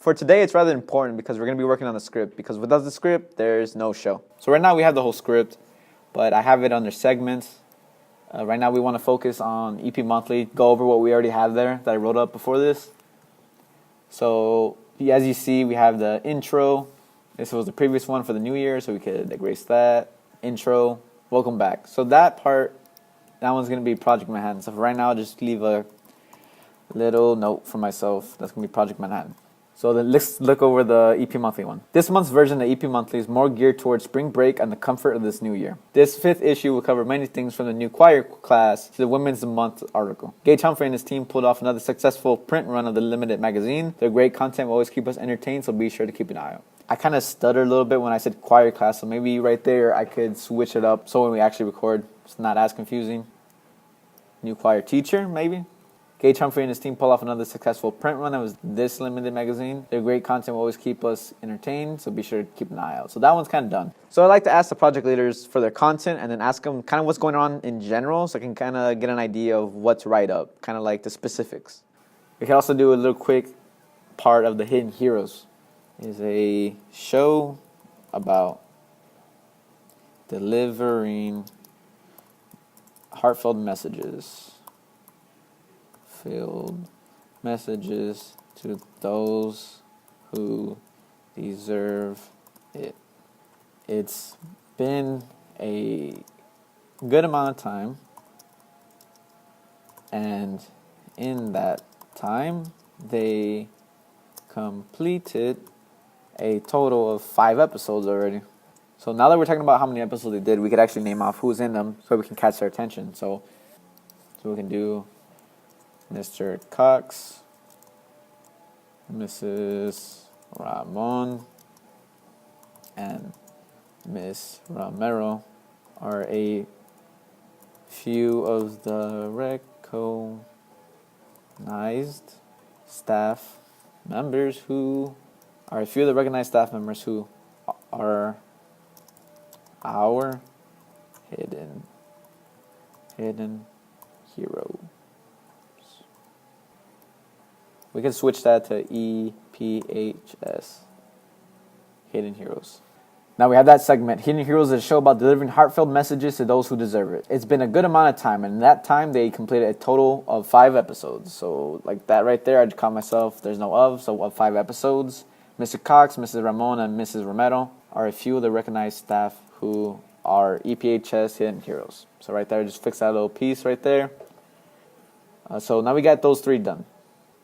For today, it's rather important because we're going to be working on the script, because without the script, there's no show. So right now we have the whole script, but I have it under segments. Right now we want to focus on EP Monthly, go over what we already have there that I wrote up before this. So as you see, we have the intro. This was the previous one for the new year, so we could erase that. Intro, welcome back. So that one's going to be Project Manhattan. So for right now, I'll just leave a little note for myself. That's going to be Project Manhattan. So then let's look over the EP Monthly one. This month's version of EP Monthly is more geared towards spring break and the comfort of this new year. This 5th issue will cover many things from the new choir class to the Women's Month article. Gage Humphrey and his team pulled off another successful print run of the limited magazine. Their great content will always keep us entertained, so be sure to keep an eye out. I kind of stuttered a little bit when I said choir class, so maybe right there I could switch it up so when we actually record, it's not as confusing. New choir teacher, maybe? Gage Humphrey and his team pull off another successful print run that was this limited magazine. Their great content will always keep us entertained, so be sure to keep an eye out. So that one's kind of done. So I like to ask the project leaders for their content and then ask them kind of what's going on in general so I can kind of get an idea of what to write up, kind of like the specifics. We can also do a little quick part of the Hidden Heroes. It's a show about delivering heartfelt messages. Filled messages to those who deserve it. It's been a good amount of time, and in that time, they completed a total of 5 episodes already. So now that we're talking about how many episodes they did, we could actually name off who's in them so we can catch their attention. So we can do Mr. Cox, Mrs. Ramon, and Miss Romero are a few of the recognized staff members who are our hidden hero. We can switch that to EPHS, Hidden Heroes. Now we have that segment. Hidden Heroes is a show about delivering heartfelt messages to those who deserve it. It's been a good amount of time, and in that time they completed a total of 5 episodes. So like that right there, I'd call myself, there's no of, so of 5 episodes. Mr. Cox, Mrs. Ramon, and Mrs. Romero are a few of the recognized staff who are EPHS Hidden Heroes. So right there, just fix that little piece right there. So now we got those 3 done.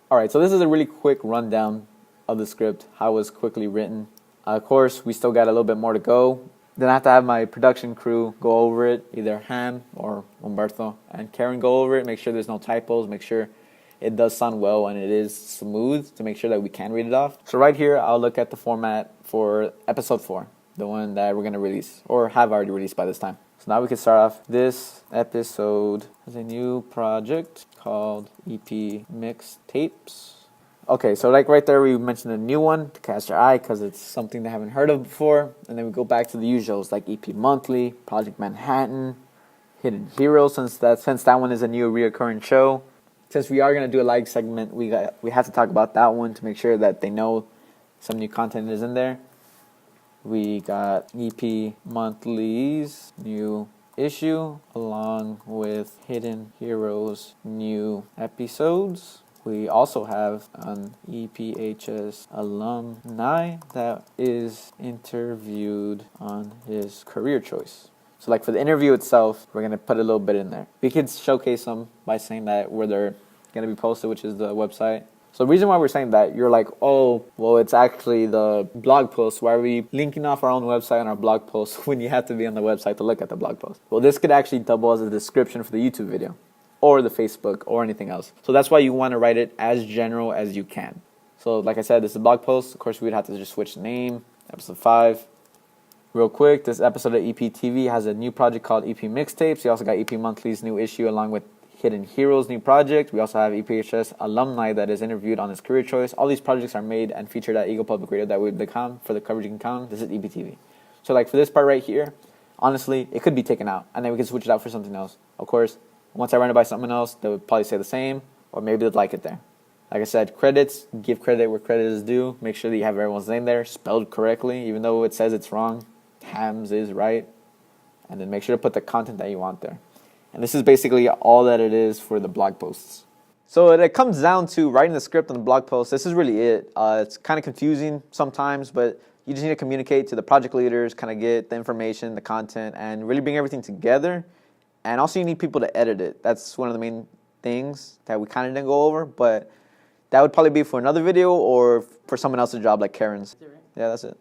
Alright, so this is a really quick rundown of the script, how it was quickly written. Of course, we still got a little bit more to go. Then I have to have my production crew go over it, either Ham or Humberto and Karen go over it, make sure there's no typos, make sure it does sound well and it is smooth to make sure that we can read it off. So right here, I'll look at the format for episode 4, the one that we're going to release, or have already released by this time. So now we can start off. This episode is a new project called EP Mixtapes. Okay, so like right there, we mentioned a new one to catch your eye because it's something they haven't heard of before. And then we go back to the usuals like EP Monthly, Project Manhattan, Hidden Heroes, since that one is a new reoccurring show. Since we are going to do a live segment, we have to talk about that one to make sure that they know some new content is in there. We got EP Monthly's new issue along with Hidden Heroes new episodes. We also have an EPHS alumni that is interviewed on his career choice. So like for the interview itself, we're going to put a little bit in there. We could showcase them by saying that where they're going to be posted, which is the website. So the reason why we're saying that, you're like, oh, well, it's actually the blog post. Why are we linking off our own website on our blog post when you have to be on the website to look at the blog post? Well, this could actually double as a description for the YouTube video or the Facebook or anything else. So that's why you want to write it as general as you can. So like I said, this is a blog post. Of course, we'd have to just switch the name, episode 5. Real quick, this episode of EPTV has a new project called EP Mixtapes. You also got EP Monthly's new issue along with Hidden Heroes new project. We also have EPHS alumni that is interviewed on his career choice. All these projects are made and featured at eaglepublicradio.com for the coverage you can count. This is EPTV. So like for this part right here, honestly, it could be taken out and then we can switch it out for something else. Of course, once I run it by someone else, they would probably say the same or maybe they'd like it there. Like I said, credits, give credit where credit is due. Make sure that you have everyone's name there, spelled correctly, even though it says it's wrong. Hams is right. And then make sure to put the content that you want there. And this is basically all that it is for the blog posts. So it comes down to writing the script on the blog post. This is really it. It's kind of confusing sometimes, but you just need to communicate to the project leaders, kind of get the information, the content, and really bring everything together. And also you need people to edit it. That's one of the main things that we kind of didn't go over, but that would probably be for another video or for someone else's job like Karen's. That's it, right? Yeah, that's it.